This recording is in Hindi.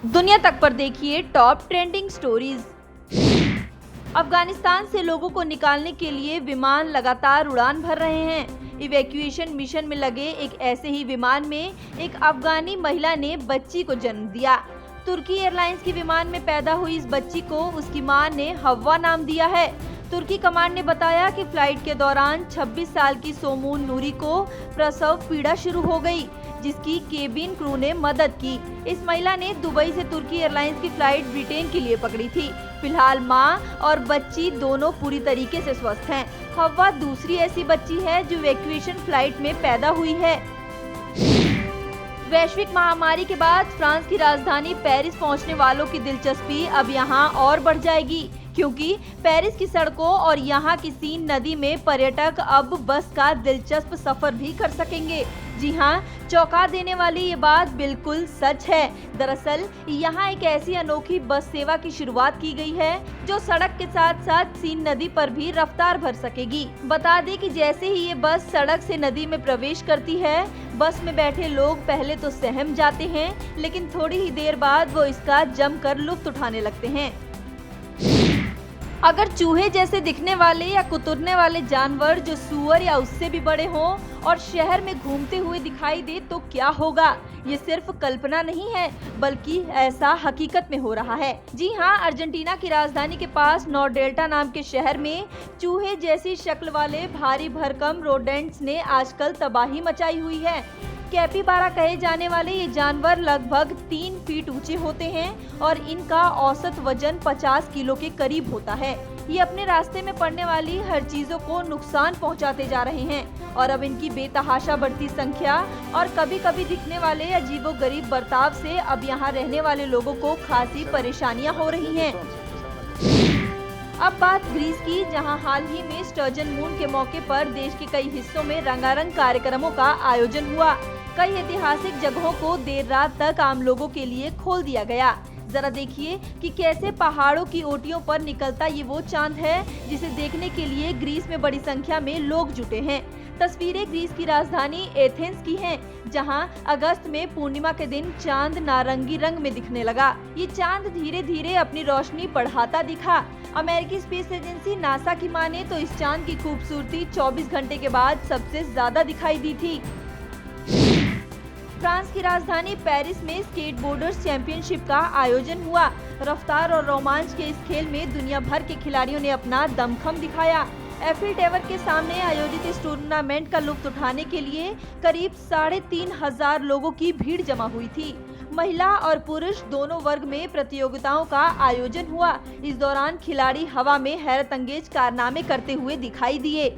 दुनिया तक पर देखिए टॉप ट्रेंडिंग स्टोरीज। अफगानिस्तान से लोगों को निकालने के लिए विमान लगातार उड़ान भर रहे हैं। इवैक्यूएशन मिशन में लगे एक ऐसे ही विमान में एक अफगानी महिला ने बच्ची को जन्म दिया। तुर्की एयरलाइंस के विमान में पैदा हुई इस बच्ची को उसकी मां ने हव्वा नाम दिया है। तुर्की कमांड ने बताया कि फ्लाइट के दौरान 26 साल की सोमून नूरी को प्रसव पीड़ा शुरू हो गई, जिसकी केबिन क्रू ने मदद की। इस महिला ने दुबई से तुर्की एयरलाइंस की फ्लाइट ब्रिटेन के लिए पकड़ी थी। फिलहाल मां और बच्ची दोनों पूरी तरीके से स्वस्थ हैं। हव्वा दूसरी ऐसी बच्ची है जो इवैक्यूएशन फ्लाइट में पैदा हुई है। वैश्विक महामारी के बाद फ्रांस की राजधानी पेरिस पहुंचने वालों की दिलचस्पी अब यहां और बढ़ जाएगी, क्योंकि पेरिस की सड़कों और यहां की सीन नदी में पर्यटक अब बस का दिलचस्प सफर भी कर सकेंगे। जी हां, चौंका देने वाली ये बात बिल्कुल सच है। दरअसल यहां एक ऐसी अनोखी बस सेवा की शुरुआत की गई है जो सड़क के साथ साथ सीन नदी पर भी रफ्तार भर सकेगी। बता दें कि जैसे ही ये बस सड़क से नदी में प्रवेश करती है, बस में बैठे लोग पहले तो सहम जाते हैं, लेकिन थोड़ी ही देर बाद वो इसका जमकर लुत्फ उठाने लगते हैं। अगर चूहे जैसे दिखने वाले या कुतरने वाले जानवर जो सूअर या उससे भी बड़े हों और शहर में घूमते हुए दिखाई दे तो क्या होगा? ये सिर्फ कल्पना नहीं है, बल्कि ऐसा हकीकत में हो रहा है। जी हाँ, अर्जेंटीना की राजधानी के पास नॉर्डेल्टा नाम के शहर में चूहे जैसी शक्ल वाले भारी भरकम रोडेंट्स ने आजकल तबाही मचाई हुई है। कैपिबारा कहे जाने वाले ये जानवर लगभग 3 फीट ऊंचे होते हैं और इनका औसत वजन 50 किलो के करीब होता है। ये अपने रास्ते में पड़ने वाली हर चीजों को नुकसान पहुंचाते जा रहे हैं और अब इनकी बेतहाशा बढ़ती संख्या और कभी कभी दिखने वाले अजीबोगरीब बर्ताव से अब यहाँ रहने वाले लोगों को खासी परेशानियां हो रही हैं। अब बात ग्रीस की, जहां हाल ही में स्टर्जन मून के मौके पर देश के कई हिस्सों में रंगारंग कार्यक्रमों का आयोजन हुआ। कई ऐतिहासिक जगहों को देर रात तक आम लोगों के लिए खोल दिया गया। जरा देखिए कि कैसे पहाड़ों की ओटियों पर निकलता ये वो चांद है जिसे देखने के लिए ग्रीस में बड़ी संख्या में लोग जुटे हैं। तस्वीरें ग्रीस की राजधानी एथेंस की हैं, जहां अगस्त में पूर्णिमा के दिन चांद नारंगी रंग में दिखने लगा। ये चांद धीरे धीरे अपनी रोशनी बढ़ाता दिखा। अमेरिकी स्पेस एजेंसी नासा की माने तो इस चांद की खूबसूरती 24 घंटे के बाद सबसे ज्यादा दिखाई दी थी। फ्रांस की राजधानी पेरिस में स्केटबोर्डर्स चैंपियनशिप का आयोजन हुआ। रफ्तार और रोमांच के इस खेल में दुनिया भर के खिलाड़ियों ने अपना दमखम दिखाया। एफिल टावर के सामने आयोजित इस टूर्नामेंट का लुत्फ उठाने के लिए करीब 3,500 लोगों की भीड़ जमा हुई थी। महिला और पुरुष दोनों वर्ग में प्रतियोगिताओं का आयोजन हुआ। इस दौरान खिलाड़ी हवा में हैरत अंगेज कारनामे करते हुए दिखाई दिए।